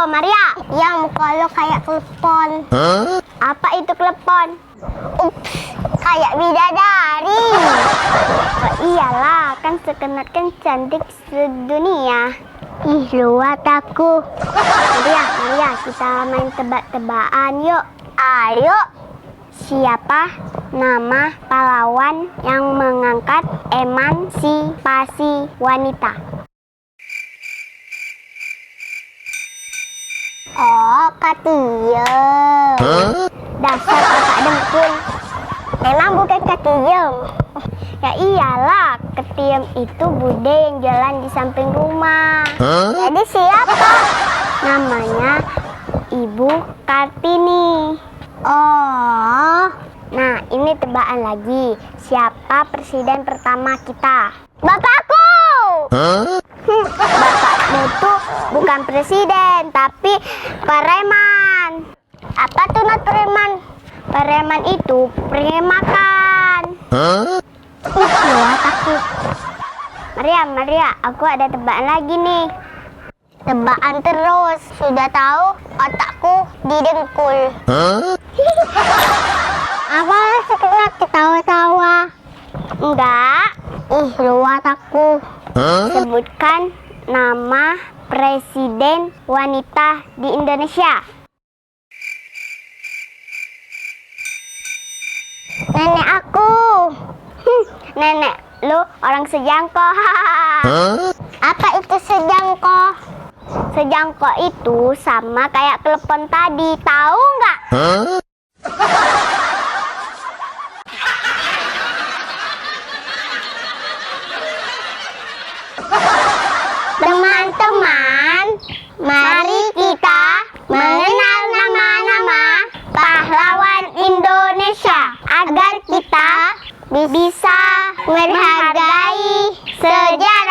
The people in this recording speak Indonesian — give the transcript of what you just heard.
Maria. Yang muka lo kayak klepon. Apa itu klepon? Ups, kayak bidadari. Oh iyalah, kan sekenat kan cantik sedunia. Ih, luat aku. Maria, kita main tebak-tebakan yuk. Ayo. Siapa nama pahlawan yang mengangkat emansipasi wanita? Oh, Katiem. Dasar otak dengkul. Memang bukan Katiem. Ya iyalah, Katiem itu bude yang jalan di samping rumah. Jadi siapa? Namanya Ibu Kartini. Oh. Nah, ini tebakan lagi. Siapa presiden pertama kita? Bapakku. Bapakmu tuh bukan presiden, tapi preman. Apa tuh not preman? Preman itu premakan. Luat aku. Maria, aku ada tebakan lagi nih. Tebakan terus. Sudah tahu otakku didengkul. Apa sekenat ketawa-tawa? Enggak. Ih, luat aku. Sebutkan nama presiden wanita di Indonesia. Nenek aku. Nenek lu orang sejangko. Apa itu sejangko? Sejangko itu sama kayak telepon tadi, tahu nggak? Teman-teman, mari kita mengenal nama-nama pahlawan Indonesia agar kita bisa menghargai sejarah.